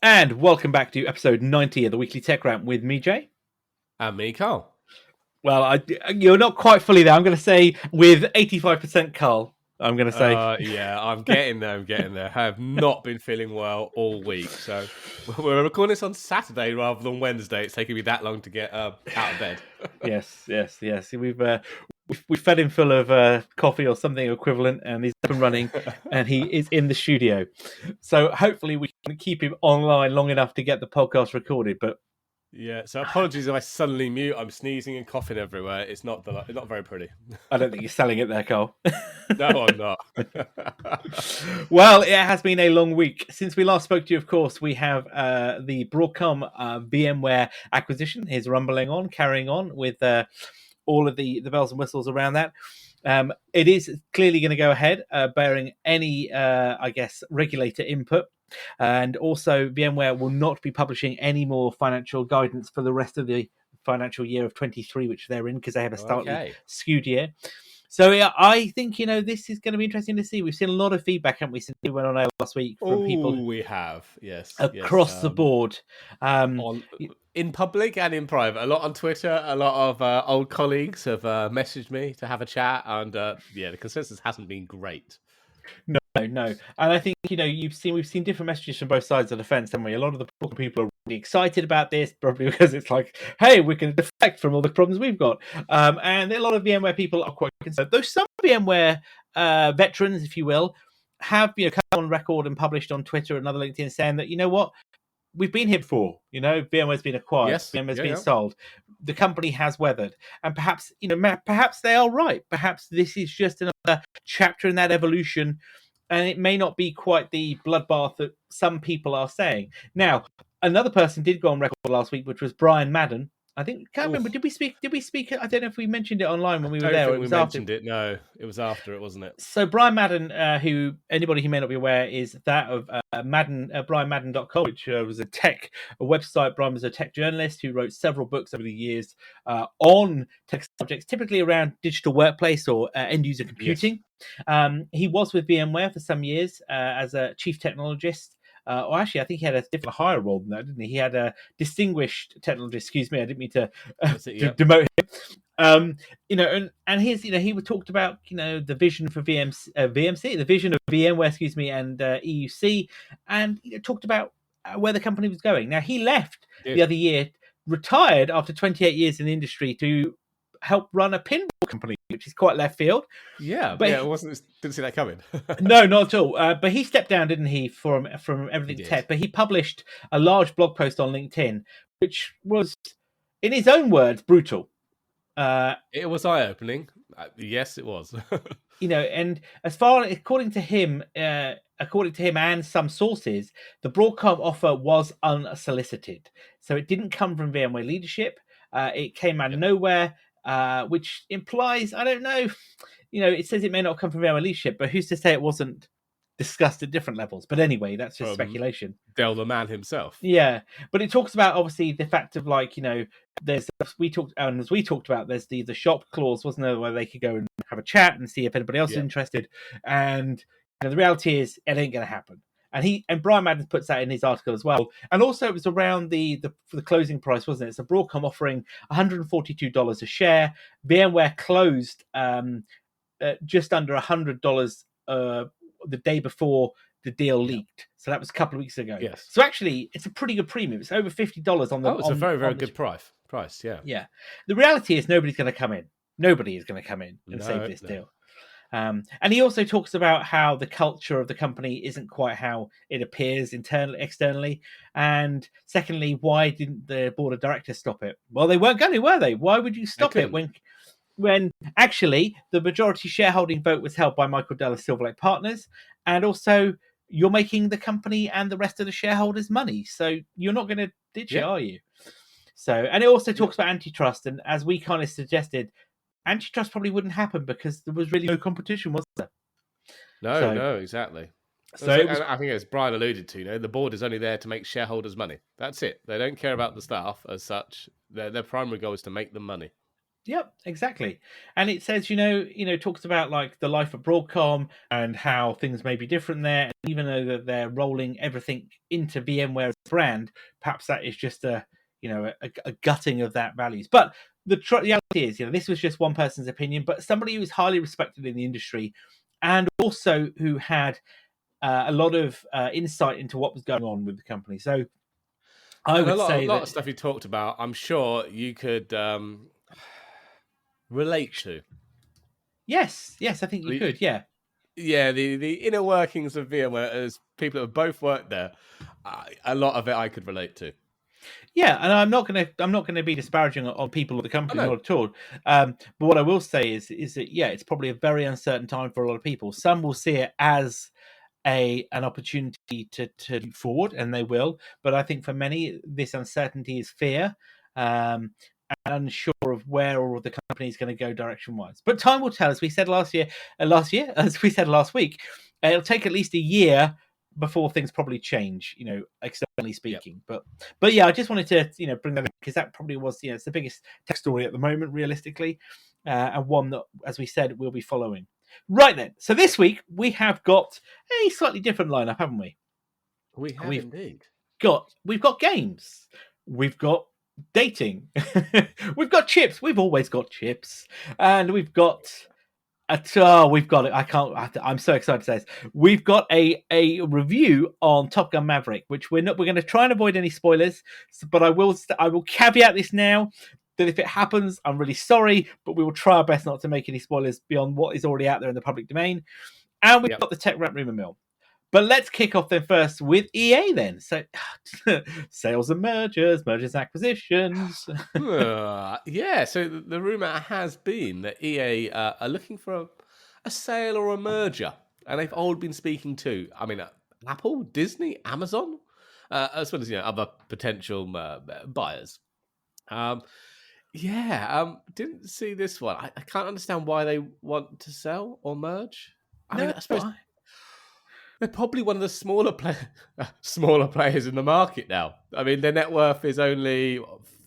And welcome back to episode 90 of the Weekly Tech Rant with me, Jay. And me, Carl. Well, you're not quite fully there. I'm going to say with 85% Carl, I'm going to say. Yeah, I'm getting there. I have not been feeling well all week. So we're recording this on Saturday rather than Wednesday. It's taking me that long to get out of bed. Yes. We fed him full of coffee or something equivalent, and he's up and running, and he is in the studio. So hopefully we can keep him online long enough to get the podcast recorded. But yeah, so apologies if I suddenly mute. I'm sneezing and coughing everywhere. It's not very pretty. I don't think you're selling it there, Carl. No, I'm not. Well, it has been a long week. Since we last spoke to you, of course, we have the Broadcom VMware acquisition is rumbling on, carrying on with all of the bells and whistles around that. It is clearly going to go ahead, bearing any, regulator input. And also, VMware will not be publishing any more financial guidance for the rest of the financial year of 23, which they're in, because they have a slightly skewed year. So yeah, I think this is going to be interesting to see. We've seen a lot of feedback, haven't we, since we went on air last week from people. We have, yes, across the board, in public and in private. A lot on Twitter. A lot of old colleagues have messaged me to have a chat, and the consensus hasn't been great. No, and I think we've seen different messages from both sides of the fence, haven't we? A lot of the people are really excited about this, probably because it's like, hey, we can deflect from all the problems we've got, and a lot of VMware people are quite concerned. Though some VMware veterans, if you will, have come on record and published on Twitter and other LinkedIn saying that what, we've been here before. VMware's been acquired. Yes. VMware's been sold. The company has weathered, and perhaps perhaps they are right. Perhaps this is just another chapter in that evolution, and it may not be quite the bloodbath that some people are saying. Now, another person did go on record last week, which was Brian Madden. I can't remember. Did we speak? I don't know if we mentioned it online when we were there. Think we mentioned it. No, it was after it, wasn't it? So Brian Madden, who anybody who may not be aware is that of BrianMadden.com, which was a website. Brian was a tech journalist who wrote several books over the years on tech subjects, typically around digital workplace or end user computing. Yes. He was with VMware for some years as a chief technologist. Or actually, I think he had a different higher role than that, didn't he? He had a distinguished technologist. Excuse me, I didn't mean to demote him. And he's, he talked about, the vision for VMC, the vision of VMware, and EUC, and talked about where the company was going. Now, he left the other year, retired after 28 years in the industry to help run a pinball company, which is quite left field. Yeah, but didn't see that coming. No, not at all. But he stepped down, didn't he, from everything tech? But he published a large blog post on LinkedIn, which was, in his own words, brutal. It was eye-opening. Yes, it was. And according to him and some sources, the Broadcom offer was unsolicited, so it didn't come from VMware leadership. It came out of nowhere. Which implies, I don't know, it says it may not come from VMware leadership, but who's to say it wasn't discussed at different levels? But anyway, that's just speculation. Dell the man himself. Yeah, but it talks about, obviously, the fact of there's as we talked about, there's the shop clause, wasn't there, where they could go and have a chat and see if anybody else is interested. And the reality is, it ain't going to happen. And Brian Madden puts that in his article as well. And also, it was around for the closing price, wasn't it? So Broadcom offering $142 a share. VMware closed just under $100 the day before the deal leaked. So that was a couple of weeks ago. Yes. So actually, it's a pretty good premium. It's over $50 on the. Oh, it's a very, very good price. Yeah. Yeah. The reality is, nobody's going to come in. Nobody is going to come in and save this deal. And he also talks about how the culture of the company isn't quite how it appears externally. And secondly, why didn't the board of directors stop it? Well, they weren't going to, were they? Why would you stop it when actually the majority shareholding vote was held by Michael Dell of Silver Lake Partners, and also you're making the company and the rest of the shareholders money, so you're not going to ditch it, are you? So, and it also talks about antitrust, and as we kind of suggested, antitrust probably wouldn't happen because there was really no competition, was there? No, exactly. So I think, as Brian alluded to, the board is only there to make shareholders money. That's it. They don't care about the staff as such. Their primary goal is to make them money. Yep, exactly. And it says, talks about like the life of Broadcom and how things may be different there. And even though that they're rolling everything into VMware as a brand, perhaps that is just a gutting of that values. But the reality is, this was just one person's opinion, but somebody who is highly respected in the industry, and also who had a lot of insight into what was going on with the company. So I And a would lot, say lot that of stuff he talked about, I'm sure you could relate to. yes, I think you could, yeah. Yeah, the inner workings of VMware, as people who have both worked there, a lot of it I could relate to. Yeah, and I'm not gonna be disparaging on people or the I company, know. not at all. But what I will say is that yeah, it's probably a very uncertain time for a lot of people. Some will see it as an opportunity to move forward, and they will. But I think for many, this uncertainty is fear, and unsure of where all of the company is going to go direction wise. But time will tell, as we said last year, as we said last week, it'll take at least a year before things probably change, externally Yep. speaking. But yeah, I just wanted to bring that up because that probably was it's the biggest tech story at the moment, realistically, and one that, as we said, we'll be following. Right then, so this week we have got a slightly different lineup, haven't we? We have We've indeed. got games, we've got dating, we've got chips. We've always got chips, and we've got we've got it. I'm so excited to say this. We've got a review on Top Gun Maverick, which we're going to try and avoid any spoilers. But I will caveat this now that if it happens, I'm really sorry, but we will try our best not to make any spoilers beyond what is already out there in the public domain. And we've Yep. got the Tech Rap Rumor Mill. But let's kick off then first with EA then. So sales and mergers and acquisitions. Yeah, so the rumor has been that EA are looking for a sale or a merger, and they've all been speaking to, Apple, Disney, Amazon, as well as other potential buyers. Didn't see this one. I can't understand why they want to sell or merge. No, I suppose but they're probably one of the smaller players in the market now. I mean, their net worth is only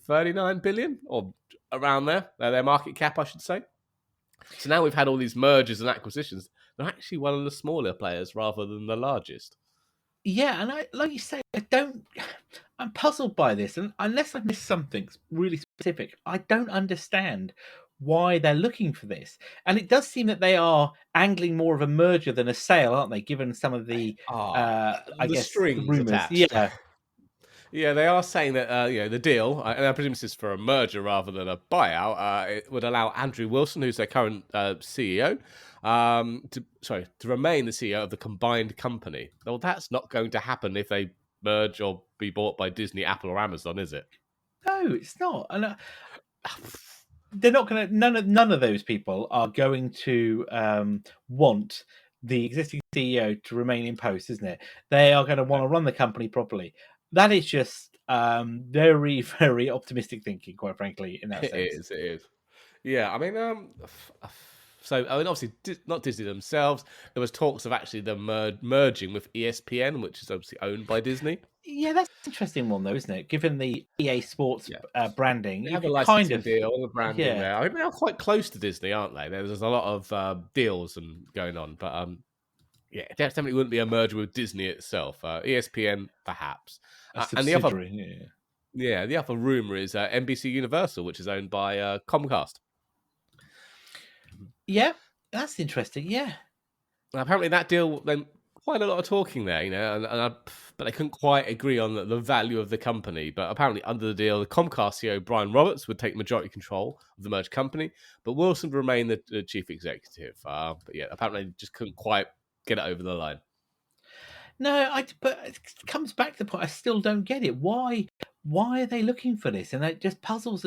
39 billion or around there. Their market cap, I should say. So now we've had all these mergers and acquisitions. They're actually one of the smaller players rather than the largest. yeah, and I like you say, I'm puzzled by this, and unless I've missed something really specific, I don't understand why they're looking for this. And it does seem that they are angling more of a merger than a sale, aren't they? Given some of the, I The guess, the strings rumors. attached. Yeah, Yeah, they are saying that the deal, and I presume this is for a merger rather than a buyout. It would allow Andrew Wilson, who's their current CEO, to remain the CEO of the combined company. Well, that's not going to happen if they merge or be bought by Disney, Apple, or Amazon, is it? no, it's not. And they're not going to. None of those people are going to want the existing CEO to remain in post, isn't it? They are going to want to run the company properly. That is just very, very optimistic thinking, quite frankly, in that It sense. is. It is. Yeah, obviously, not Disney themselves. There was talks of actually them merging with ESPN, which is obviously owned by Disney. Yeah, that's an interesting one, though, isn't it? Given the EA Sports Yeah. branding, They you have a could kind licensing of, deal, all the branding yeah, there. I mean, they're quite close to Disney, aren't they? There's a lot of deals and going on, but yeah, it definitely wouldn't be a merger with Disney itself. ESPN, perhaps, a and the other, subsidiary. the other rumor is NBC Universal, which is owned by Comcast. Yeah, that's interesting. Yeah. And apparently, that deal then quite a lot of talking there, but they couldn't quite agree on the value of the company. But apparently, under the deal, the Comcast CEO Brian Roberts would take majority control of the merged company, but Wilson would remain the chief executive. But yeah, apparently, they just couldn't quite get it over the line. No, but it comes back to the point. I still don't get it. Why are they looking for this? And it just puzzles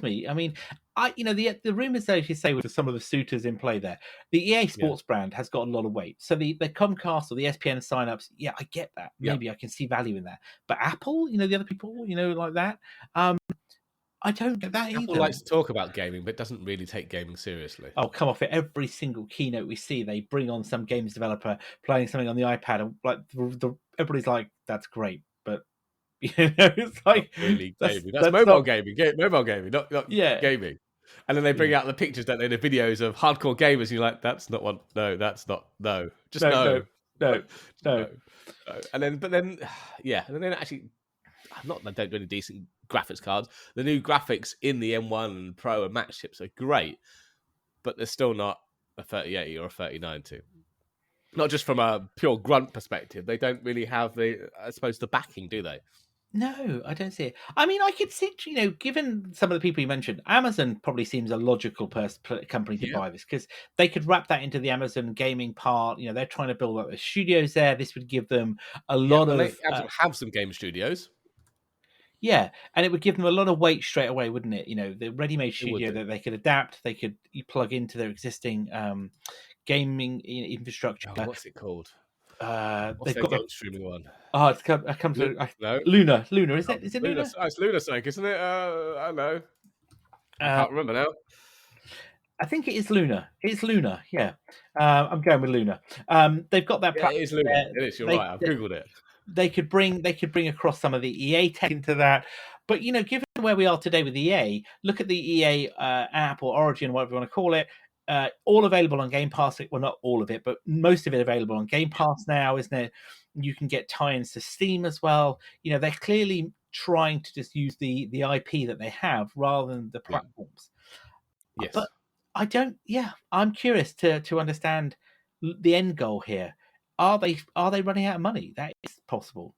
me. I mean, the rumors, as you say, with some of the suitors in play there, the EA Yeah. Sports brand has got a lot of weight. So the Comcast or the SPN signups, yeah, I get that. Maybe I can see value in that. But Apple, the other people, like that, I don't get that Apple either. likes to talk about gaming, but doesn't really take gaming seriously. Oh, come off it! Every single keynote we see, they bring on some games developer playing something on the iPad, and like everybody's like, "That's great," but it's Not like really that's gaming. That's that's mobile not. gaming. Mobile gaming, not Yeah, gaming. And then they bring out the pictures, don't they? The videos of hardcore gamers. And you're like, that's not one. No, that's not. No, just no. No. No. And then, yeah. And then actually, I'm not. I don't do any decent graphics cards. The new graphics in the M1 and Pro and Max chips are great, but they're still not a 3080 or a 3090. Not just from a pure grunt perspective. They don't really have I suppose, the backing, do they? No, I don't see it. I mean, I could see, given some of the people you mentioned, Amazon probably seems a logical company to buy this, because they could wrap that into the Amazon gaming part. They're trying to build up the studios there. This would give them a lot of... They have some game studios. Yeah, and it would give them a lot of weight straight away, wouldn't it? The ready-made studio that they could adapt, they could plug into their existing gaming infrastructure. What's it called? They've got game streaming one. Oh, it comes to no. Luna. Is it? Is it Luna? It's Luna Snake, isn't it? I don't know. I can't remember now. I think it is Luna. It's Luna. Yeah, I'm going with Luna. They've got that. Yeah, it is Luna. It is. You're right. I've googled it. They could bring across some of the EA tech into that. But given where we are today with EA, look at the EA app or Origin, whatever you want to call it. All available on Game Pass. Well, not all of it, but most of it available on Game Pass now, isn't it? You can get tie-ins to Steam as well. They're clearly trying to just use the IP that they have rather than the platforms. Yes. But I don't. Yeah, I'm curious to understand the end goal here. Are they running out of money? That is possible.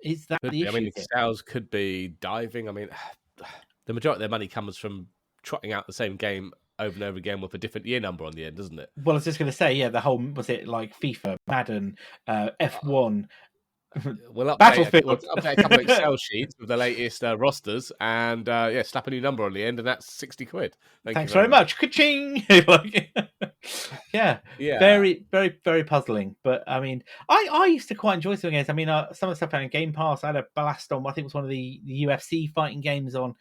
Is that the issue? I mean, sales could be diving. I mean, the majority of their money comes from trotting out the same game over and over again with a different year number on the end, doesn't it? Well, I was just going to say, the whole, was it like FIFA, Madden, F1, we'll Battlefield. We'll update a couple of Excel sheets with the latest rosters and slap a new number on the end, and that's 60 quid. Thanks very much. Ka-ching! Yeah. Very, very, very puzzling. But I mean, I used to quite enjoy some games. I mean, some of the stuff on Game Pass, I had a blast on, I think it was one of the UFC fighting games on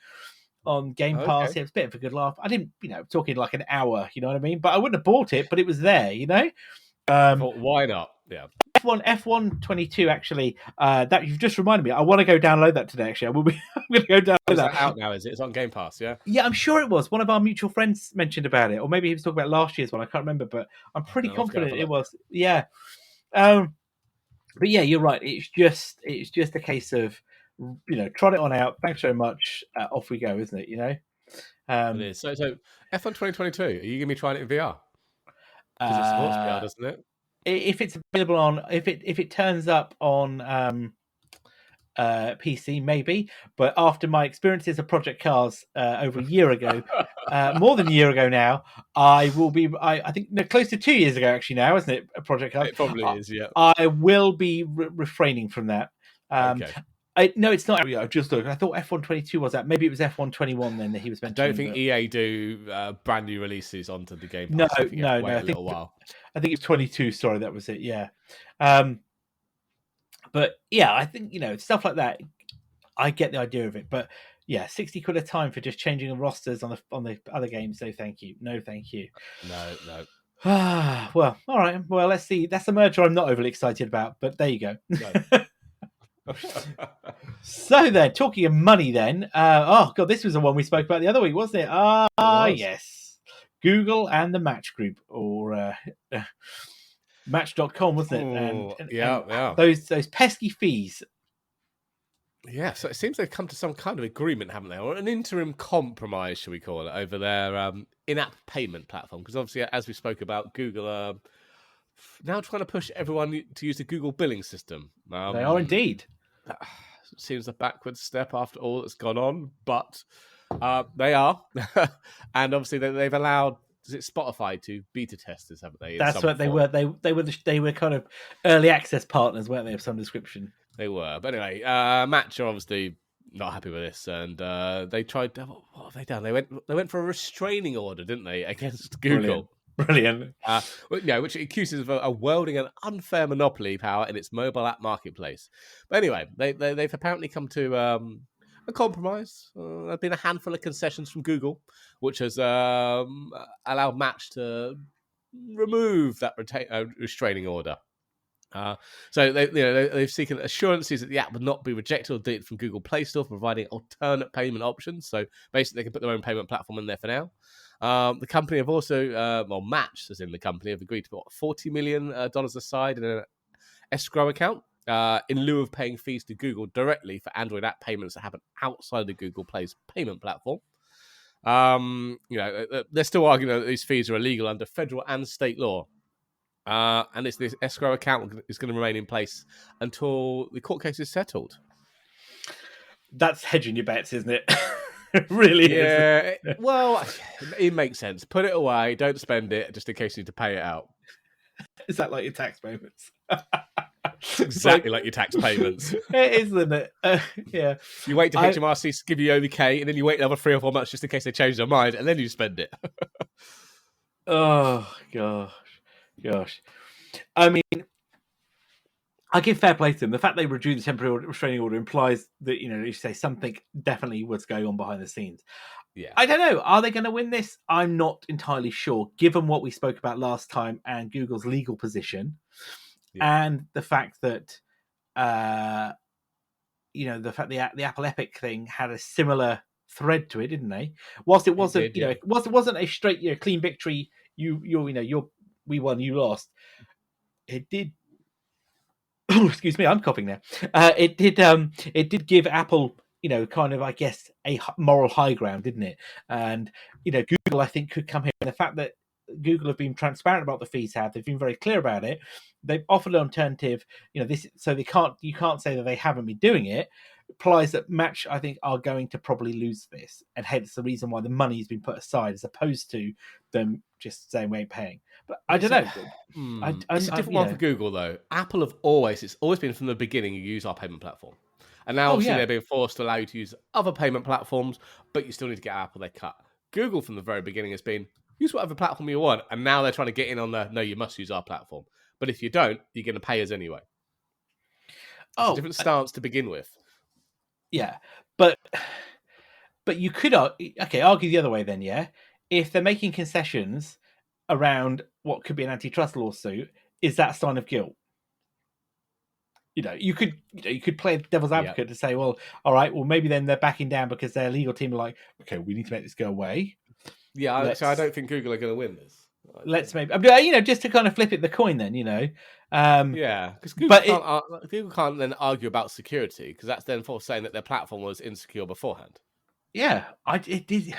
Game Pass. It was a bit of a good laugh. I didn't, talking like an hour, you know what I mean? But I wouldn't have bought it, but it was there, Why not? Yeah. F1 22, actually, that you've just reminded me. I want to go download that today, actually. I'm going to go download that. Out now, is it? It's on Game Pass, yeah? Yeah, I'm sure it was. One of our mutual friends mentioned about it, or maybe he was talking about last year's one. I can't remember, but I'm pretty confident it was. Yeah. But yeah, you're right. It's just a case of, trot it on out. Thanks very much. Off we go, isn't it? It is. So F1 2022, are you going to be trying it in VR? Because it supports VR, doesn't it? If it's available on, if it turns up on PC, maybe. But after my experiences of Project Cars over a year ago, more than a year ago now, I will be. I think close to 2 years ago, actually. Now, isn't it? Project Cars. It probably is. Yeah. I will be refraining from that. Okay. No, it's not. I just looked. I thought F1 22 was that. Maybe it was F1 21 then that he was mentioning. I don't think EA do brand new releases onto the Game Pass. No. I think a while. I think it's 22. Sorry, that was it. Yeah. But yeah, I think stuff like that. I get the idea of it, but yeah, 60 quid a time for just changing the rosters on the other games. No, thank you. No, thank you. No. Well, all right. Well, let's see. That's a merger I'm not overly excited about, but there you go. No. So then, talking of money then, oh god, this was the one we spoke about the other week, wasn't it? Yes. Google and the Match Group, or Match.com, wasn't it? And those pesky fees. Yeah, so it seems they've come to some kind of agreement, haven't they? Or an interim compromise, shall we call it, over their in-app payment platform. Because obviously, as we spoke about, Google are now trying to push everyone to use the Google billing system. They are indeed. Seems a backward step after all that's gone on, but they are. And obviously they've allowed, is it Spotify to beta testers, haven't they? That's what they were. They were kind of early access partners, weren't they, of some description? They were. But anyway, Match are obviously not happy with this, and they tried, what have they done? They went for a restraining order, didn't they, against Google. Brilliant. Which it accuses of wielding an unfair monopoly power in its mobile app marketplace. But anyway, they've apparently come to a compromise. There have been a handful of concessions from Google, which has allowed Match to remove that restraining order. So they've seeking assurances that the app would not be rejected or deleted from Google Play Store, providing alternate payment options. So basically, they can put their own payment platform in there for now. The company have also, Match, as in the company, have agreed to put $40 million aside in an escrow account in lieu of paying fees to Google directly for Android app payments that happen outside of Google Play's payment platform. They're still arguing that these fees are illegal under federal and state law. And this escrow account is going to remain in place until the court case is settled. That's hedging your bets, isn't it? It really is. Yeah, well, it makes sense. Put it away, don't spend it, just in case you need to pay it out. Is that like your tax payments? It's exactly like your tax payments. It is, isn't it? Yeah. You wait to HMRC give you OK, and then you wait another 3 or 4 months just in case they change their mind, and then you spend it. Oh, gosh. I mean, I give fair play to them. The fact they withdrew the temporary restraining order implies that, you say something definitely was going on behind the scenes. Yeah. I don't know. Are they going to win this? I'm not entirely sure, given what we spoke about last time and Google's legal position, and the fact that, the Apple Epic thing had a similar thread to it, didn't they? Whilst it wasn't, it wasn't a straight, clean victory. We won, you lost. It did. Oh, excuse me, I'm coughing now. It did give Apple, kind of, I guess, a moral high ground, didn't it? And Google, I think, could come here. And the fact that Google have been transparent about the fees they've been very clear about it. They've offered an alternative, so you can't say that they haven't been doing it. Implies that Match, I think, are going to probably lose this, and hence the reason why the money's been put aside, as opposed to them just saying we ain't paying. But I don't know. It's a different one for Google, though. Apple it's always been from the beginning, you use our payment platform. And now, obviously, they're being forced to allow you to use other payment platforms, but you still need to get Apple their cut. Google, from the very beginning, has been, use whatever platform you want. And now they're trying to get in on no, you must use our platform. But if you don't, you're going to pay us anyway. It's a different stance to begin with. Yeah, but you could argue the other way then, yeah? If they're making concessions around what could be an antitrust lawsuit, is that a sign of guilt? You could play devil's advocate to say, well, all right, well, maybe then they're backing down because their legal team are like, okay, we need to make this go away. Yeah, so I don't think Google are going to win this. Let's maybe, just to kind of flip it the coin then, because Google can't then argue about security, because that's then for saying that their platform was insecure beforehand. Yeah, it did.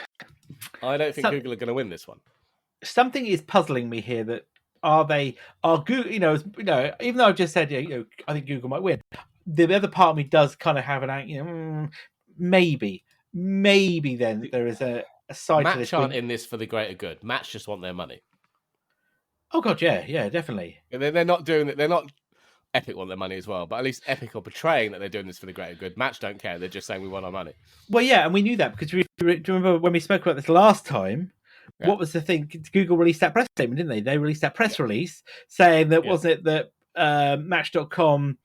I don't think Google are going to win this one. Something is puzzling me here. That are Google, even though I've just said, I think Google might win. The other part of me does kind of have maybe then there is a side Match to this. Aren't in this for the greater good. Match just want their money. Oh god, yeah, definitely. They're not doing it. They're not. Epic want their money as well, but at least Epic are portraying that they're doing this for the greater good. Match don't care; they're just saying we want our money. Well, yeah, and we knew that because do you remember when we spoke about this last time? Yeah. What was the thing? Google released that press statement, didn't they? They released that press release saying that wasn't it that Match.com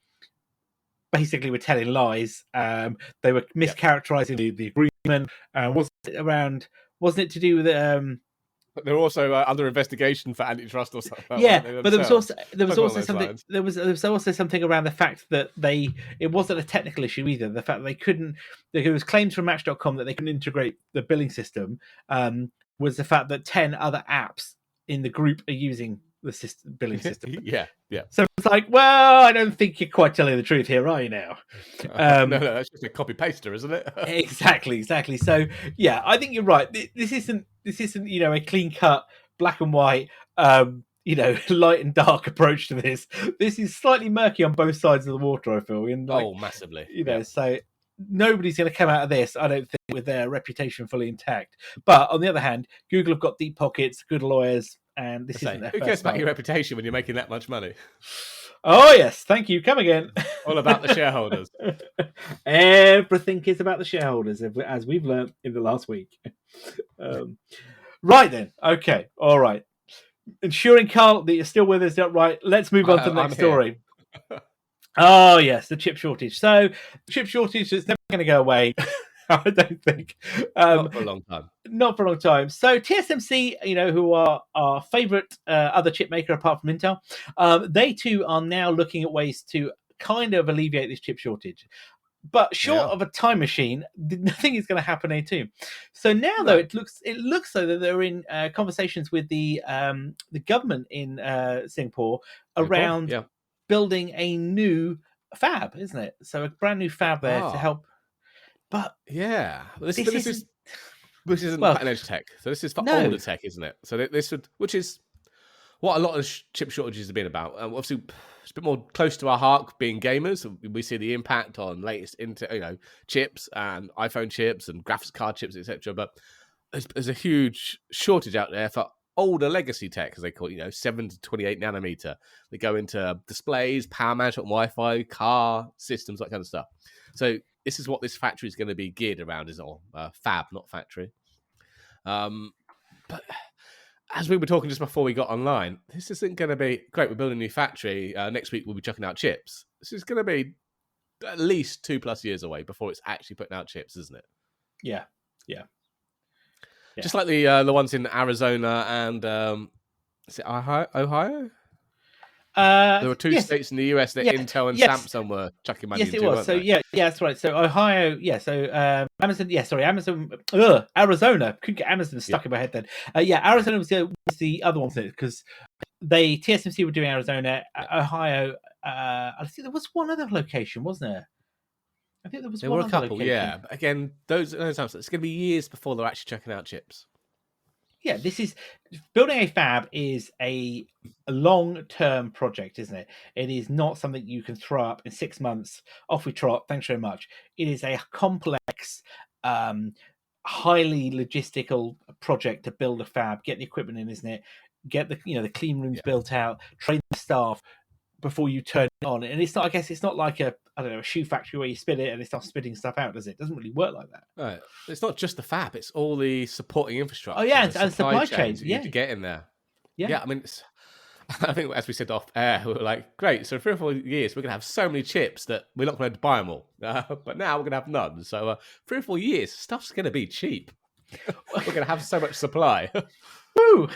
basically were telling lies. They were mischaracterizing the agreement. Wasn't it to do with they're also under investigation for antitrust or something. Yeah, but there was also something. There was also something around the fact that it wasn't a technical issue either. The fact that they couldn't. There was claims from Match.com that they couldn't integrate the billing system. Was the fact that 10 other apps in the group are using the billing system. Yeah. So it's like, well, I don't think you're quite telling the truth here, are you now? No, that's just a copy paster, isn't it? Exactly. So yeah, I think you're right. This isn't a clean cut black and white light and dark approach to this. This is slightly murky on both sides of the water, I feel. Massively. So nobody's going to come out of this, I don't think, with their reputation fully intact. But on the other hand, Google have got deep pockets, good lawyers, and this isn't their who cares about your reputation when you're making that much money? Oh yes, thank you. Come again. All about the shareholders. Everything is about the shareholders, as we've learned in the last week. Right then. Okay. All right. Ensuring, Carl, that you're still with us. Right. Let's move on to the next story. Oh yes, the chip shortage. So the chip shortage is never going to go away. I don't think. Not for a long time. Not for a long time. So TSMC, who are our favorite other chip maker apart from Intel, they too are now looking at ways to kind of alleviate this chip shortage. But short of a time machine, nothing is going to happen here too. So now, though, it looks so that they're in conversations with the government in Singapore around building a new fab, isn't it? So a brand new fab there to help. But this isn't cutting edge tech. So this is for older tech, isn't it? So this would, which is what a lot of chip shortages have been about. Obviously, it's a bit more close to our heart, being gamers. We see the impact on latest chips and iPhone chips and graphics card chips, etc. But there's a huge shortage out there for older legacy tech, as they call it. 7 to 28 nanometer. They go into displays, power management, Wi-Fi, car systems, that kind of stuff. So this is what this factory is going to be geared around, is all fab, not factory. But as we were talking just before we got online, this isn't going to be great. We're building a new factory. Next week, we'll be chucking out chips. This is going to be at least 2+ years away before it's actually putting out chips, isn't it? Yeah. Just like the ones in Arizona and is it Ohio? There were two states in the US that Intel and Samsung were chucking money into. Yes, it was. So that's right. So Ohio, so Amazon, Amazon, Arizona. Couldn't get Amazon stuck in my head then. Arizona was the other one because TSMC were doing Arizona. Ohio, I think there was one other location, wasn't there? I think there were a couple, location. But again, those times it's going to be years before they're actually checking out chips. Yeah, this is building a fab is a long-term project, isn't it? It is not something you can throw up in 6 months. Off we trot. Thanks very much. It is a complex, highly logistical project to build a fab, get the equipment in, isn't it? Get the clean rooms built out, train the staff before you turn it on. And it's not. I guess it's not like a shoe factory where you spit it and it starts spitting stuff out, does it? It doesn't really work like that. Right. It's not just the fab; it's all the supporting infrastructure. Oh yeah, and supply chains. You need to get in there. Yeah. I mean, I think as we said off air, we were like, great. So 3 or 4 years, we're gonna have so many chips that we're not going to buy them all. But now we're gonna have none. So 3 or 4 years, stuff's gonna be cheap. We're gonna have so much supply. Woo!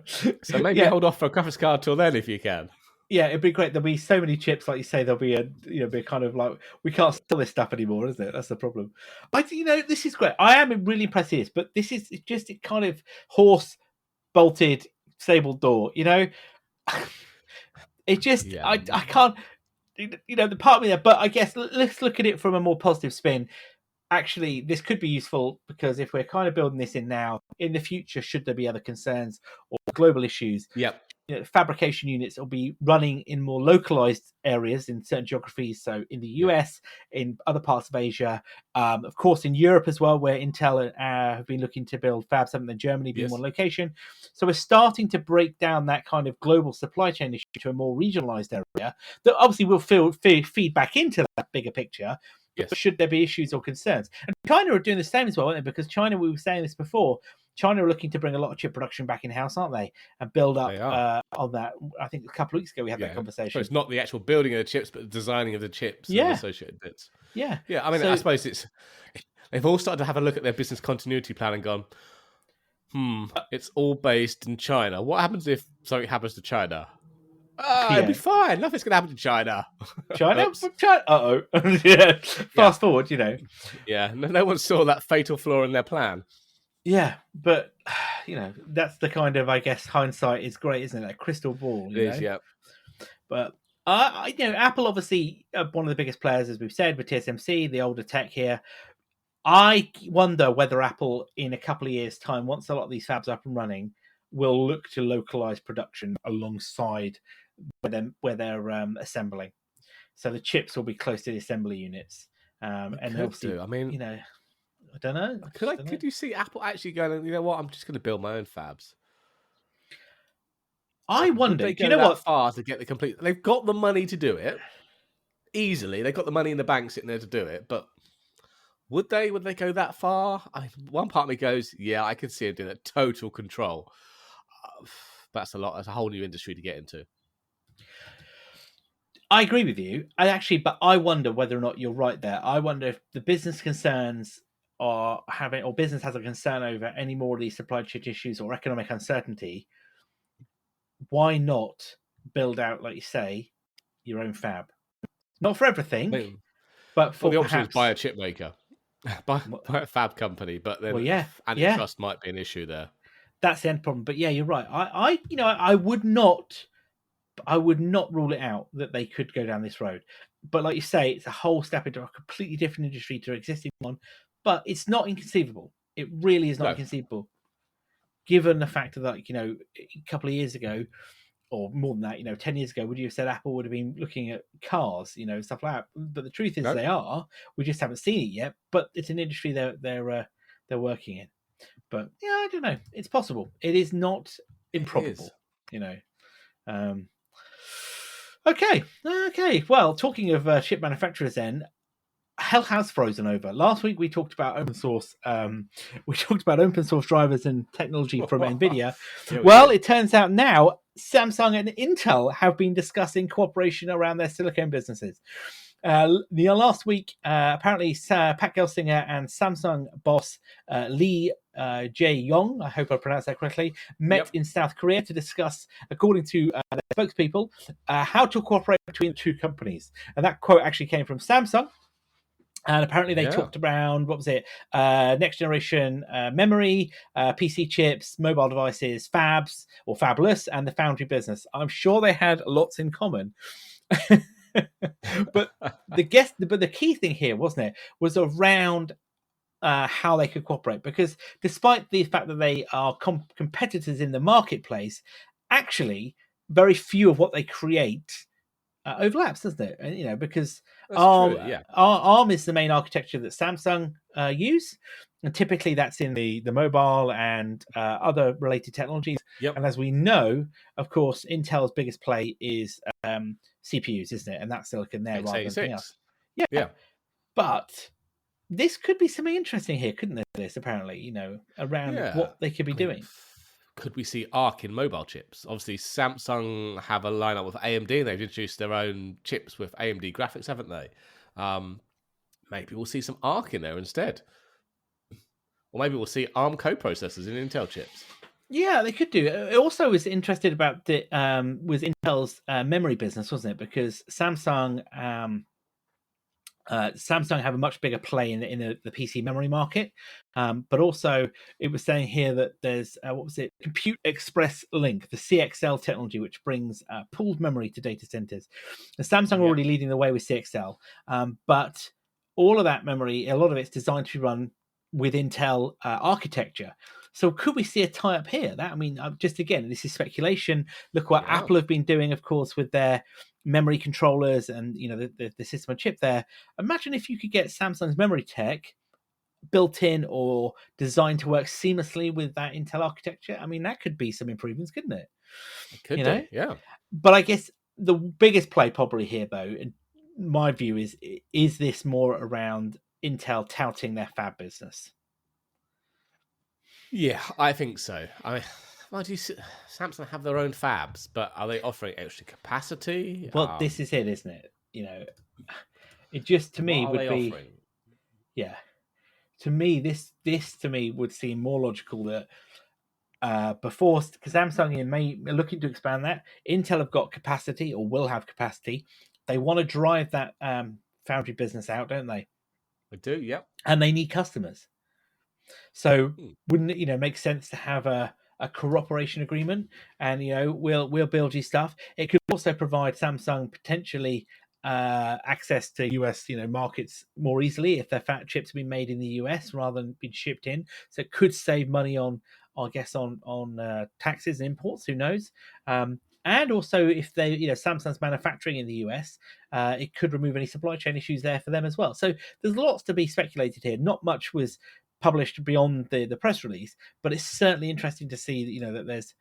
So maybe hold off for a graphics card till then if you can. Yeah, it'd be great. There'll be so many chips, like you say. There'll be be kind of like we can't sell this stuff anymore, isn't it? That's the problem. This is great. I am really impressed with this, but this is just a kind of horse bolted stable door. It just I can't. The part of me there, but I guess let's look at it from a more positive spin. Actually, this could be useful because if we're kind of building this in now, in the future, should there be other concerns or global issues, fabrication units will be running in more localized areas in certain geographies. So in the US, in other parts of Asia, of course in Europe as well, where Intel have been looking to build fabs, something in Germany being one location. So we're starting to break down that kind of global supply chain issue to a more regionalized area that obviously will feed back into that bigger picture. But should there be issues or concerns? And China are doing the same as well, aren't they? Because China, we were saying this before, China are looking to bring a lot of chip production back in-house, aren't they? And build up on that. I think a couple of weeks ago we had that conversation. So it's not the actual building of the chips, but the designing of the chips and the associated bits. Yeah. I mean, I suppose they've all started to have a look at their business continuity plan and gone, it's all based in China. What happens if something happens to China? It'll be fine. Nothing's going to happen to China. China? Uh-oh. Fast forward, Yeah, no one saw that fatal flaw in their plan. Yeah, but, that's the kind of, I guess, hindsight is great, isn't it? That crystal ball. It is, yeah. But, Apple, obviously, one of the biggest players, as we've said, with TSMC, the older tech here. I wonder whether Apple, in a couple of years' time, once a lot of these fabs are up and running, will look to localize production alongside where they're assembling, so the chips will be close to the assembly units. And obviously, I mean, I don't know. Could you see Apple actually going? You know what? I'm just going to build my own fabs. I wonder. Do you know what? Far to get the complete? They've got the money to do it easily. They've got the money in the bank sitting there to do it. But would they? Would they go that far? One part of me goes, yeah, I could see them doing it. Total control. That's a lot. That's a whole new industry to get into. I agree with you. But I wonder whether or not you're right there. I wonder if the business concerns are having, or business has a concern over any more of these supply chain issues or economic uncertainty. Why not build out, like you say, your own fab? Not for everything, but Well, for the option is buy perhaps. a chip maker, buy a fab company, but Well, then yeah, yeah, antitrust might be an issue there. that's the end problem. But yeah, you're right. I would not. I would not rule it out that they could go down this road. But like you say, it's a whole step into a completely different industry to existing one. But it's not inconceivable. It really is not No, inconceivable, given the fact that a couple of years ago, or more than that, 10 years ago, would you have said Apple would have been looking at cars, stuff like that? But the truth is no, they are. We just haven't seen it yet. But it's an industry they're working in. But yeah, I don't know. It's possible. It is not it is. improbable. Um, okay. Well, talking of chip manufacturers, then hell has frozen over. Last week we talked about open source. We talked about open source drivers and technology from Nvidia. Well, it turns out now Samsung and Intel have been discussing cooperation around their silicon businesses. The last week, apparently, Pat Gelsinger and Samsung boss Lee Jae-yong, I hope I pronounced that correctly, met in South Korea to discuss, according to their spokespeople, how to cooperate between the two companies. And that quote actually came from Samsung. And apparently they talked around, next generation memory, PC chips, mobile devices, fabs or fabless, and the foundry business. I'm sure they had lots in common. but the key thing here, wasn't it, was around how they could cooperate, because despite the fact that they are competitors in the marketplace, actually very few of what they create overlaps, doesn't it? And, because ARM is the main architecture that Samsung use, and typically that's in the mobile and other related technologies. And as we know, of course, Intel's biggest play is CPUs, isn't it? And that's silicon there rather than anything else. Yeah. But this could be something interesting here, couldn't there? This apparently, around what they could be doing. Could we see ARC in mobile chips? Obviously, Samsung have a lineup with AMD, and they've introduced their own chips with AMD graphics, haven't they? Maybe we'll see some ARC in there instead. Or maybe we'll see ARM coprocessors in Intel chips. Yeah, they could do. It also was interested about was Intel's memory business, wasn't it? Because Samsung have a much bigger play in the PC memory market, but also it was saying here that there's Compute Express Link, the CXL technology, which brings pooled memory to data centers. And Samsung are already leading the way with CXL, but all of that memory, a lot of it's designed to be run with Intel architecture. So could we see a tie-up here? Just again, this is speculation. Look what Apple have been doing, of course, with their memory controllers and the system on chip there. Imagine if you could get Samsung's memory tech built in or designed to work seamlessly with that Intel architecture. That could be some improvements, couldn't it? It could do, yeah. But I guess the biggest play probably here, though, in my view, is this more around Intel touting their fab business? Yeah, I think so. Why do Samsung have their own fabs, but are they offering extra capacity? Well, this is it, isn't it? It just to me would be offering? Yeah. To me, this to me would seem more logical that before, because Samsung may looking to expand that. Intel have got capacity or will have capacity. They want to drive that foundry business out, don't they? They do, yep. And they need customers. So wouldn't it, make sense to have a cooperation agreement? And we'll build you stuff. It could also provide Samsung potentially access to US markets more easily if their fat chips have been made in the US rather than being shipped in. So it could save money on taxes and imports. Who knows? And also, if they, Samsung's manufacturing in the US, it could remove any supply chain issues there for them as well. So there's lots to be speculated here. Not much was published beyond the press release, but it's certainly interesting to see that there's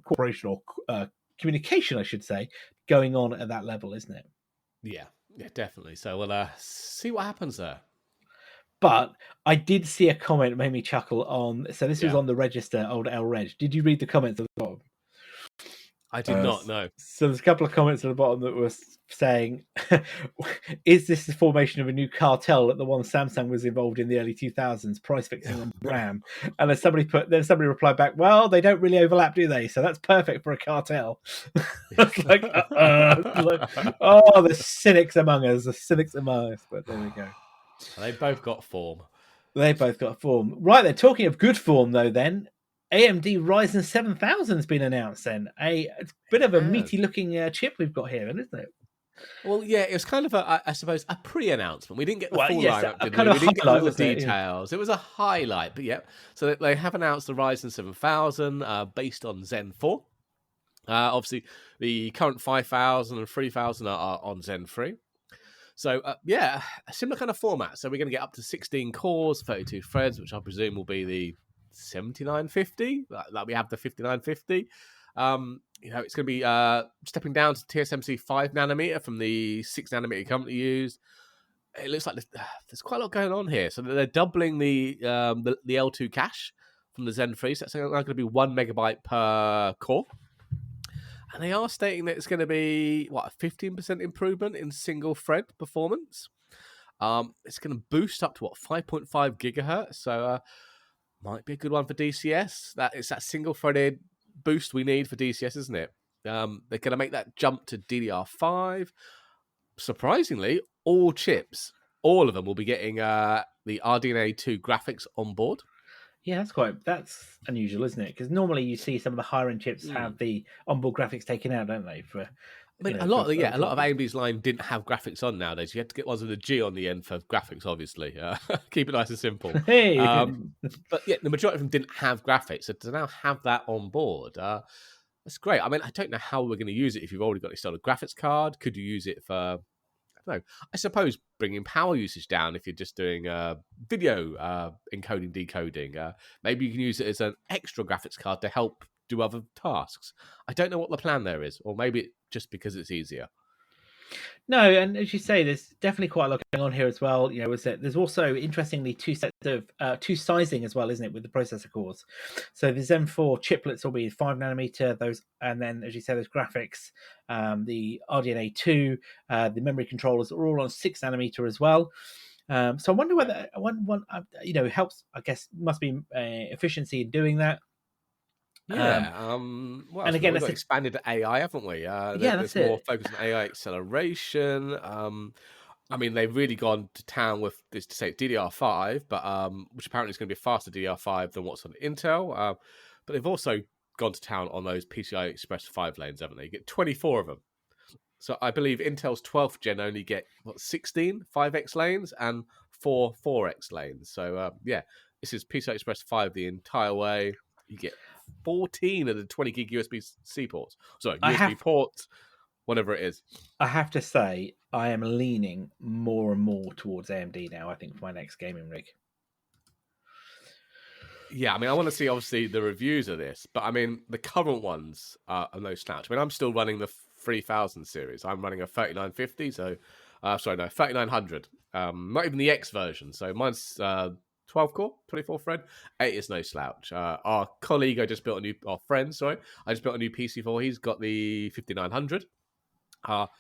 cooperation or communication, I should say, going on at that level, isn't it? Yeah, definitely. So we'll see what happens there. But I did see a comment that made me chuckle on. So this was on the Register, old L Reg. Did you read the comments at the bottom? I did not know. So there's a couple of comments at the bottom that were saying, "Is this the formation of a new cartel like the one Samsung was involved in the early 2000s, price fixing on RAM?" And then somebody replied back, "Well, they don't really overlap, do they? So that's perfect for a cartel." It's like, oh, the cynics among us, But there we go. They both got form. They both got form. Right, then, talking of good form, though, then, AMD Ryzen 7000 has been announced, then. A bit of a meaty-looking chip we've got here, isn't it? Well, yeah, it was kind of, I suppose, a pre-announcement. We didn't get the full lineup, did we? We didn't get all the details. It was a highlight, but yeah. So they have announced the Ryzen 7000 based on Zen 4. Obviously, the current 5000 and 3000 are on Zen 3. So, yeah, a similar kind of format. So we're going to get up to 16 cores, 32 threads, which I presume will be the 7950, like we have the 5950. It's going to be stepping down to TSMC 5 nanometer from the 6 nanometer currently used. It looks like there's quite a lot going on here. So they're doubling the L2 cache from the Zen 3. So that's going to be 1 megabyte per core. And they are stating that it's going to be, a 15% improvement in single thread performance. It's going to boost up to, 5.5 gigahertz. So might be a good one for DCS. It's that single threaded boost we need for DCS, isn't it? They're going to make that jump to DDR5. Surprisingly, all chips, all of them will be getting the RDNA 2 graphics on board. Yeah, that's unusual, isn't it? Because normally you see some of the higher end chips have the onboard graphics taken out, don't they? A lot of AMD's line didn't have graphics on nowadays. You had to get ones with a G on the end for graphics, obviously. Keep it nice and simple. Hey. But yeah, the majority of them didn't have graphics. So to now have that on board, that's great. I mean, I don't know how we're going to use it if you've already got a installed graphics card. Could you use it for, I suppose bringing power usage down if you're just doing video encoding, decoding. Maybe you can use it as an extra graphics card to help do other tasks. I don't know what the plan there is, or maybe just because it's easier. No, and as you say, there's definitely quite a lot going on here as well. There's also interestingly two sets of two sizing as well, isn't it, with the processor cores? So the Zen 4 chiplets will be 5 nanometer, those, and then as you say, those graphics, the RDNA 2, the memory controllers are all on 6 nanometer as well. So I wonder whether one helps. I guess must be efficiency in doing that. Yeah. And again, we've expanded to AI, haven't we? There's more focus on AI acceleration. I mean, they've really gone to town with this to say DDR5, but which apparently is going to be a faster DDR5 than what's on Intel. But they've also gone to town on those PCI Express 5 lanes, haven't they? You get 24 of them. So I believe Intel's 12th gen only get 16 5X lanes and 4 4X lanes. So this is PCI Express 5 the entire way. You get 14 of the 20 gig USB-C ports. Sorry, USB ports, whatever it is. I have to say, I am leaning more and more towards AMD now, I think, for my next gaming rig. Yeah, I mean, I want to see, obviously, the reviews of this, but I mean, the current ones are no slouch. I mean, I'm still running the 3000 series. I'm running a 3950, 3900. Not even the X version. So mine's 12 core, 24 thread. 8 is no slouch. Our colleague, I just built a new PC for. He's got the 5900.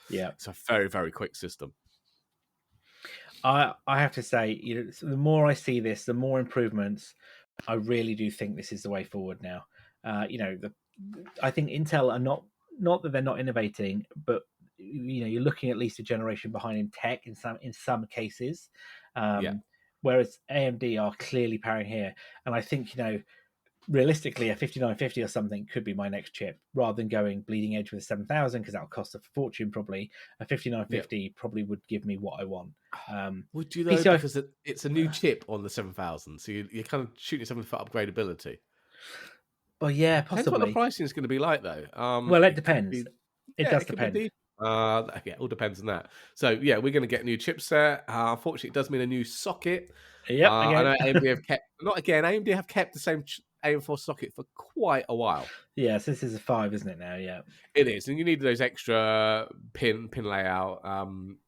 It's a very, very quick system. I have to say, the more I see this, the more improvements. I really do think this is the way forward now. I think Intel are not that they're not innovating, but you're looking at least a generation behind in tech in some cases. Whereas AMD are clearly powering here, and I think realistically a 5950 or something could be my next chip rather than going bleeding edge with a 7000 because that'll cost a fortune. Probably a 5950 probably would give me what I want. Would you though? Because it's a new chip on the 7000, so you're kind of shooting yourself for upgradability. Well, yeah, possibly. Depends what the pricing is going to be like, though. Well, it depends. It does depend. It all depends on that. So, yeah, we're going to get a new chipset. Unfortunately, it does mean a new socket. Yep. I know AMD have kept the same AM4 socket for quite a while. Yes, this is a 5, isn't it now? Yeah. It is, and you need those extra pin layout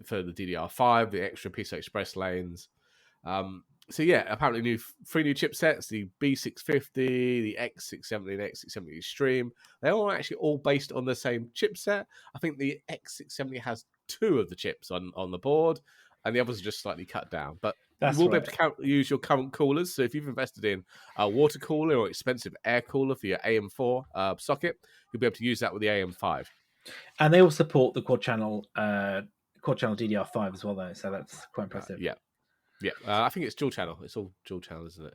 for the DDR5, the extra PCI Express lanes. So yeah, apparently three new chipsets: the B650, the X670, and X670 Extreme. They're all actually all based on the same chipset. I think the X670 has two of the chips on the board, and the others are just slightly cut down. But you That's will be right. able to use your current coolers. So if you've invested in a water cooler or expensive air cooler for your AM4 socket, you'll be able to use that with the AM5. And they all support the quad channel DDR5 as well, though. So that's quite impressive. Yeah, yeah. I think it's dual channel. It's all dual channel, isn't it?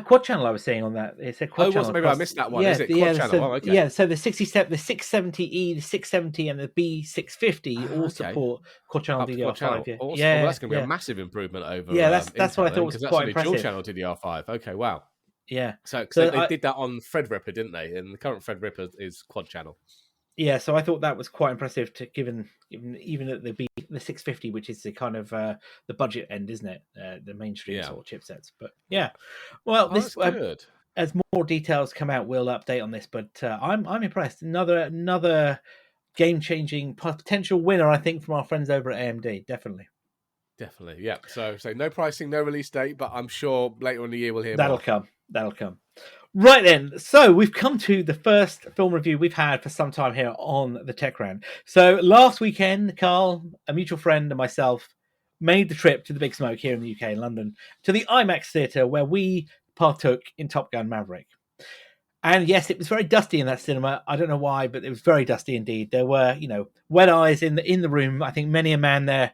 Quad channel, I was saying on that. It said quad Oh, channel maybe I across. missed that one. Yeah, Is it yeah. quad channel? So Oh, okay. yeah, so the 67, the 670E, the 670, and the B650 all Okay. support quad channel Up to quad channel. DDR5. Yeah, Awesome. Well, yeah, that's going to be yeah. a massive improvement over Yeah, that's what I Intel thought then, was because that's quite only dual impressive. channel DDR5. Okay, wow. Yeah. So So they did that on Threadripper, didn't they? And the current Threadripper is quad channel. yeah, so I thought that was quite impressive to given even at the 650, which is the kind of the budget end, isn't it? The mainstream Yeah. sort of chipsets. But yeah, well, Oh, this that's good. as more details come out, we'll update on this. But I'm impressed. Another game changing potential winner, I think, from our friends over at AMD. Definitely. Definitely, yeah. So no pricing, no release date, but I'm sure later in the year we'll hear That'll more. come. That'll come. Right then, so we've come to the first film review we've had for some time here on the Tech Round. So last weekend, Carl, a mutual friend, and myself made the trip to the Big Smoke here in the UK, in London, to the IMAX theatre where we partook in Top Gun Maverick. And yes, it was very dusty in that cinema. I don't know why, but it was very dusty indeed. There were, wet eyes in the room. I think many a man there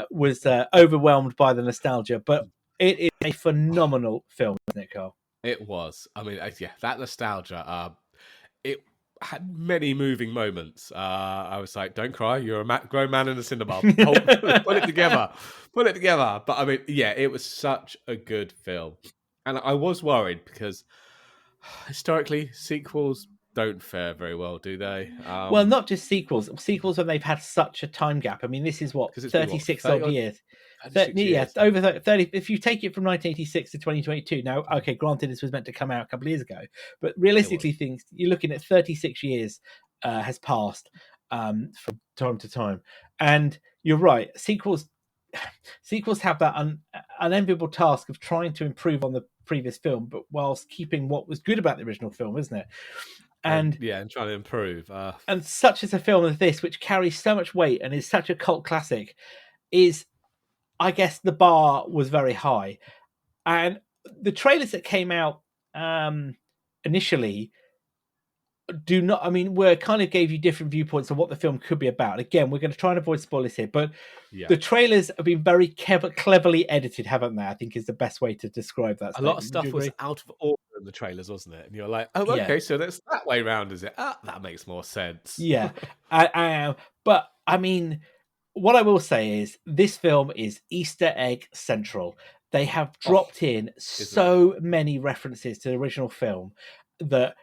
was overwhelmed by the nostalgia. But it is a phenomenal film, isn't it, Carl? It was. I mean, yeah, that nostalgia. It had many moving moments. I was like, "Don't cry, you're a grown man in the cinema. Put it together, put it together." But I mean, yeah, it was such a good film, and I was worried because historically sequels don't fare very well, do they? Well, not just sequels. Sequels when they've had such a time gap. I mean, this is what Because it's been 36 30 odd years. 36 Yeah, years. over 30. If you take it from 1986 to 2022, now, okay, granted, this was meant to come out a couple of years ago, but realistically, things you're looking at 36 years has passed from time to time, and you're right. Sequels have that unenviable task of trying to improve on the previous film, but whilst keeping what was good about the original film, isn't it? And And trying to improve. and such as a film as this, which carries so much weight and is such a cult classic, is, I guess, the bar was very high. And the trailers that came out initially were kind of gave you different viewpoints on what the film could be about. Again, we're going to try and avoid spoilers here, but the trailers have been very cleverly edited, haven't they? I think is the best way to describe that. A lot of stuff was out of order in the trailers, wasn't it? And you're like, "Oh, okay, Yeah. so that's that way round, is it? Ah, that makes more sense." Yeah, but I mean, what I will say is this film is Easter egg central. They have dropped in so many references to the original film that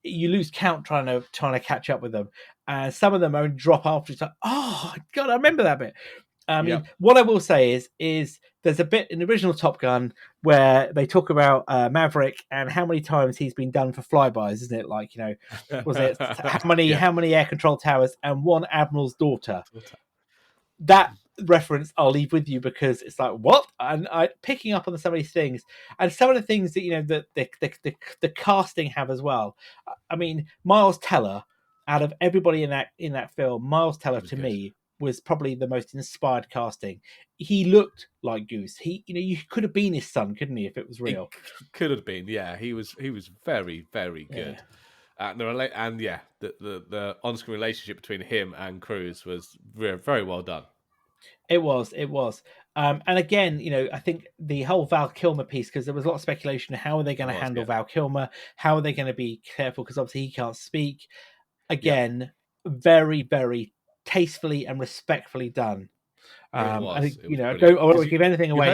you lose count trying to catch up with them, and some of them only drop after. It's like, oh God, I remember that bit. I mean, what I will say is there's a bit in the original Top Gun where they talk about Maverick and how many times he's been done for flybys, isn't it? Like, was it how many air control towers and one admiral's daughter? That reference I'll leave with you because it's like, what? And I picking up on some of these things and some of the things that the casting have as well. I mean, Miles Teller, out of everybody in that film, Miles Teller to me was probably the most inspired casting. He looked like Goose. You could have been his son, couldn't he, if it was real? He could have been, yeah. He was very, very good. Yeah. The on-screen relationship between him and Cruise was very, very well done. It was. And again, I think the whole Val Kilmer piece, because there was a lot of speculation, how are they going to handle Val Kilmer? How are they going to be careful? Because obviously he can't speak. Again, very, very tastefully and respectfully done. I think, I don't want to give anything away.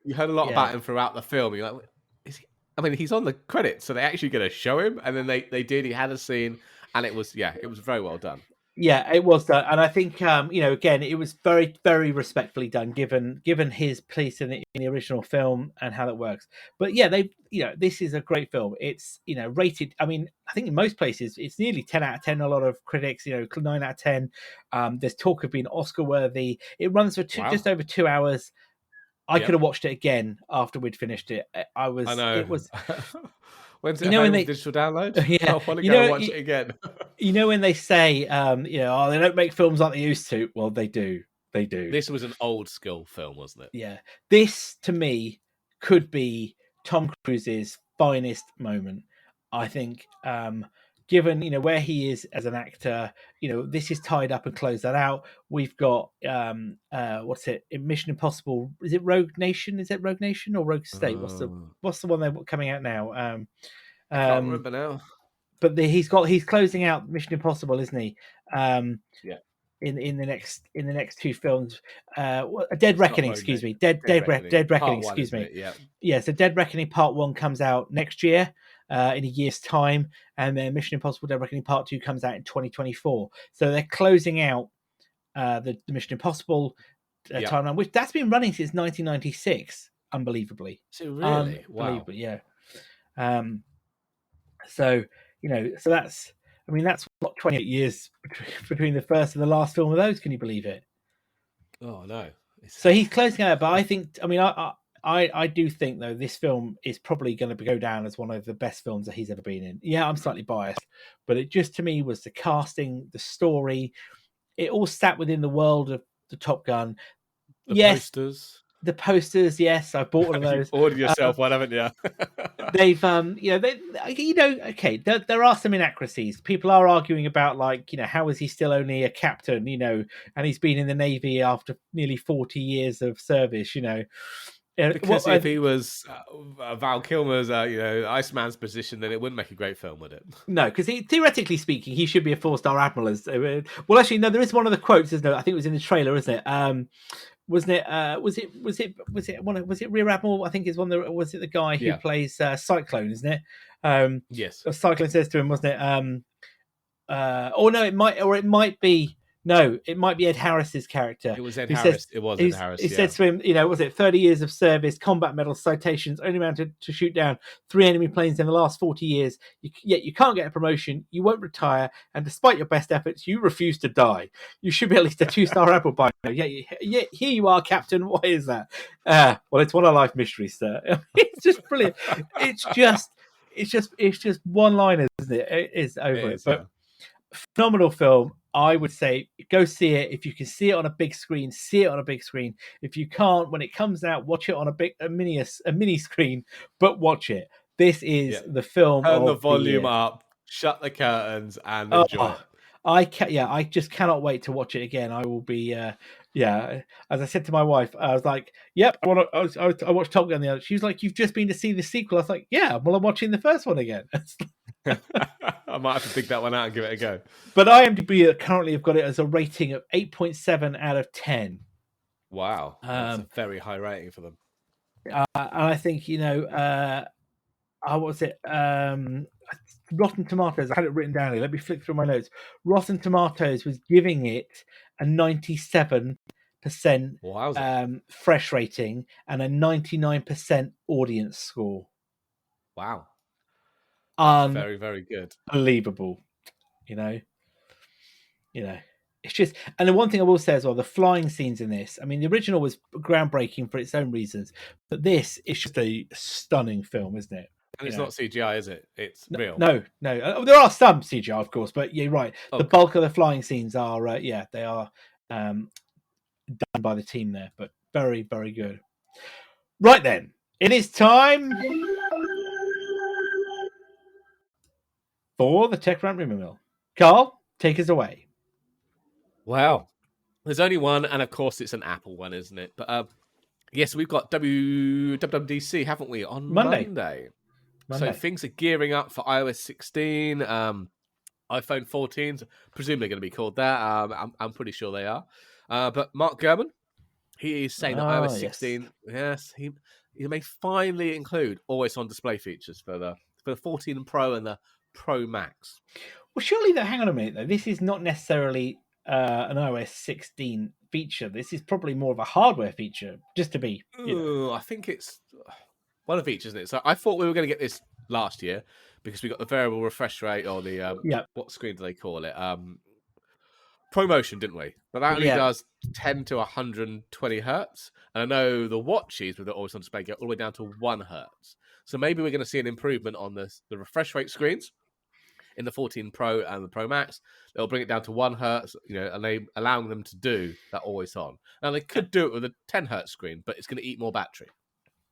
You heard a lot about him throughout the film. You're like, is he? I mean, he's on the credits, so they actually going to show him, and then they did. He had a scene, and it was very well done. Yeah, it was done, and I think again, it was very, very respectfully done, given his place in the original film and how that works. But yeah, this is a great film. It's rated. I mean, I think in most places it's nearly 10 out of 10. A lot of critics, 9 out of 10. There's talk of being Oscar worthy. It runs for just over 2 hours. I could have watched it again after we'd finished it. I know. It was. When's it You know when available they, digital download? yeah, I want to go and watch it again. You know when they say, oh, they don't make films like they used to. Well, they do. They do. This was an old school film, wasn't it? Yeah. This, to me, could be Tom Cruise's finest moment. I think, given, where he is as an actor, this is tied up and closed that out. We've got, what's it? Mission Impossible. Is it Rogue Nation? Is it Rogue Nation or Rogue State? What's the one they're coming out now? I can't remember now. But he's closing out Mission Impossible, isn't he? Yeah. In the next two films, Dead Reckoning, excuse me, Dead Reckoning, excuse me. Yeah. So Dead Reckoning Part 1 comes out next year, in a year's time, and then Mission Impossible Dead Reckoning Part 2 comes out in 2024. So they're closing out the Mission Impossible timeline, which that's been running since 1996, unbelievably. So really, wow, yeah. So so that's. I mean, that's what 28 years between the first and the last film of those. Can you believe it? Oh no! So he's closing out, but I think. I mean, I do think though this film is probably going to go down as one of the best films that he's ever been in. Yeah, I'm slightly biased, but it just to me was the casting, the story. It all sat within the world of the Top Gun. Posters. The posters, yes, I bought one of those. You've ordered yourself one, haven't you? They've, okay, there are some inaccuracies. People are arguing about, like, how is he still only a captain, and he's been in the Navy after nearly 40 years of service, Because if he was Val Kilmer's, Iceman's position, then it wouldn't make a great film, would it? No, because theoretically speaking, he should be a 4-star admiral. Well, actually, no, there is one of the quotes, isn't there? I think it was in the trailer, isn't it? Wasn't it? Was it Rear Admiral? I think it's one. Was it the guy who plays Cyclone? Isn't it? Yes. Cyclone says to him, wasn't it? It might be. No, it might be Ed Harris's character. It was Ed Harris. Ed Harris. He said to him, was it 30 years of service, combat medals, citations, only amounted to shoot down 3 enemy planes in the last 40 years. Yet you can't get a promotion, you won't retire, and despite your best efforts, you refuse to die. You should be at least a 2-star admiral by now. Yeah, here you are, Captain. Why is that? Well, it's one of life's mysteries, sir. It's just brilliant. It's just one-liners, isn't it? It is over it. But phenomenal film. I would say go see it. If you can see it on a big screen, see it on a big screen. If you can't, when it comes out, watch it on a mini screen, but watch it. This is the film. Turn the volume up, shut the curtains, and enjoy it. I just cannot wait to watch it again. I will be, as I said to my wife, I was like, "Yep, I watched Top Gun the other." She was like, "You've just been to see the sequel." I was like, "Yeah, well, I'm watching the first one again." I might have to dig that one out and give it a go. But IMDb currently have got it as a rating of 8.7 out of 10. Wow, that's a very high rating for them. And I think what was it? Rotten Tomatoes. I had it written down here. Let me flick through my notes. Rotten Tomatoes was giving it a 97% fresh rating and a 99% audience score. Wow. Very, very good. Unbelievable. It's just, and the one thing I will say as well, the flying scenes in this, I mean, the original was groundbreaking for its own reasons, but this is just a stunning film, isn't it? And it's not CGI, is it? It's real. No. There are some CGI, of course, but you're right. The bulk of the flying scenes are, they are done by the team there, but very, very good. Right then, it is time for the Tech Rant Rumour Mill. Carl, take us away. Wow. There's only one, and of course it's an Apple one, isn't it? But yes, we've got WWDC, haven't we, on Monday. So things are gearing up for iOS 16, iPhone 14s, presumably going to be called that. I'm pretty sure they are. But Mark Gurman, he is saying that iOS 16, he may finally include always-on display features for the 14 Pro and the Pro Max. Well, surely, hang on a minute, though. This is not necessarily an iOS 16 feature. This is probably more of a hardware feature, just to be. I think it's one of the features, isn't it? So I thought we were going to get this last year because we got the variable refresh rate or the what screen do they call it? ProMotion, didn't we? But that only Yeah. does 10 to 120 hertz. And I know the watches with the always on display go all the way down to 1 hertz. So maybe we're going to see an improvement on the refresh rate screens in the 14 Pro and the Pro Max. They'll bring it down to 1 hertz, and they allowing them to do that always on. Now they could do it with a 10 hertz screen, but it's going to eat more battery.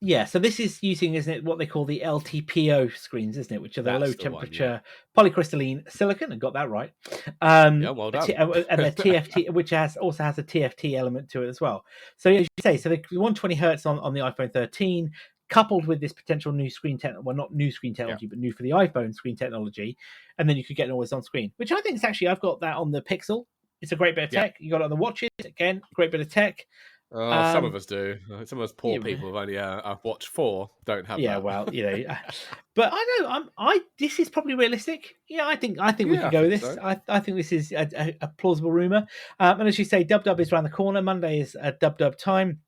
Yeah, so this is using, isn't it, what they call the LTPO screens, isn't it, which are the That's low the temperature polycrystalline silicon. I got that right. Yeah, well done. And the TFT, which also has a TFT element to it as well. So as you say, so the 120 hertz on the iPhone 13, coupled with this potential new screen technology, well, not new screen technology, but new for the iPhone screen technology, and then you could get an always on screen, which I think is actually, I've got that on the Pixel. It's a great bit of tech. You got it on the watches, again, great bit of tech. Some of us do. Some of us poor people with only a Watch 4 don't have that. Yeah, well, but I know this is probably realistic. Yeah, I think we could go with this. So. I think this is a plausible rumor. And as you say, Dub is around the corner. Monday is Dub time.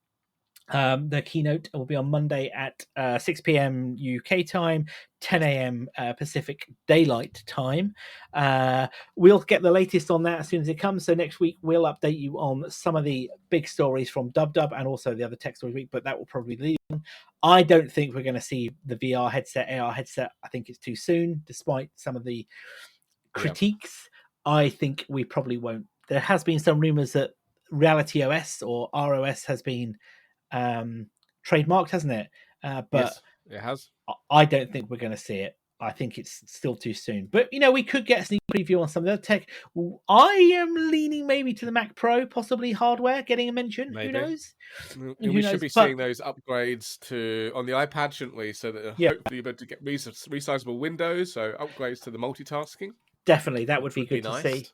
The keynote will be on Monday at 6 p.m. UK time, 10 a.m. Pacific Daylight Time. We'll get the latest on that as soon as it comes. So next week, we'll update you on some of the big stories from Dub and also the other tech stories week, but that will probably lead on. I don't think we're going to see the VR headset, AR headset. I think it's too soon, despite some of the critiques. I think we probably won't. There has been some rumors that Reality OS or ROS has been trademarked, hasn't it? But yes, it has. I don't think we're going to see it. I think it's still too soon. But we could get a sneak preview on some of the other tech. I am leaning maybe to the Mac Pro, possibly hardware getting a mention. Maybe. Who knows? We should be seeing those upgrades on the iPad, shouldn't we? So that hopefully you're able to get resizable windows, so upgrades to the multitasking. Definitely, that would be good to see.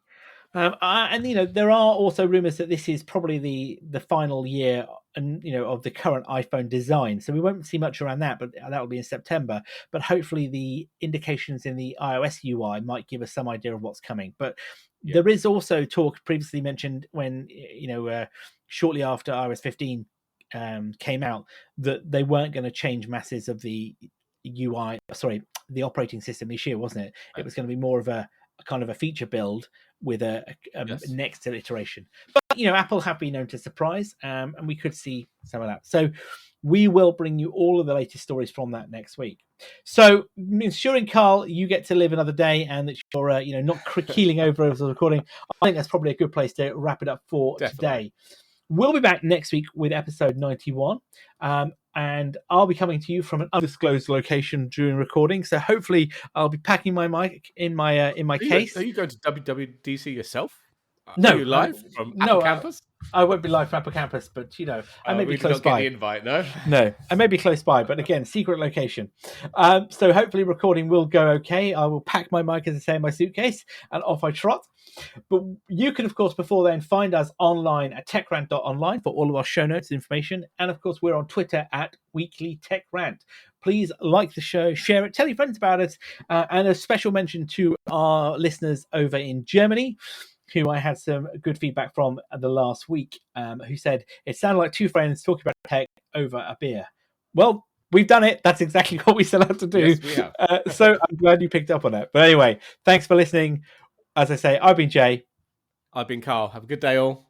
And there are also rumors that this is probably the final year of the current iPhone design, so we won't see much around that, but that will be in September. But hopefully the indications in the iOS UI might give us some idea of what's coming. But there is also talk previously mentioned when shortly after iOS 15 came out that they weren't going to change masses of the UI, the operating system this year, wasn't it? It was going to be more of a kind of a feature build with a next iteration. But Apple have been known to surprise, and we could see some of that. So we will bring you all of the latest stories from that next week. So ensuring, Carl, you get to live another day and that you're not keeling over as a recording. I think that's probably a good place to wrap it up for today. We'll be back next week with episode 91. And I'll be coming to you from an undisclosed location during recording. So hopefully I'll be packing my mic in my case. Are you going to WWDC yourself? No. Are you live from Apple Campus? I won't be live from Apple Campus, but I may be close by. Get the invite, no? No, I may be close by, but again, secret location. So hopefully recording will go okay. I will pack my mic, as I say, in my suitcase, and off I trot. But you can, of course, before then, find us online at techrant.online for all of our show notes and information. And, of course, we're on Twitter at Weekly Tech Rant. Please like the show, share it, tell your friends about it. And a special mention to our listeners over in Germany, who I had some good feedback from the last week, who said it sounded like two friends talking about tech over a beer. Well, we've done it. That's exactly what we set out to do. Yes, we have. So I'm glad you picked up on it. But anyway, thanks for listening. As I say, I've been Jay. I've been Carl. Have a good day, all.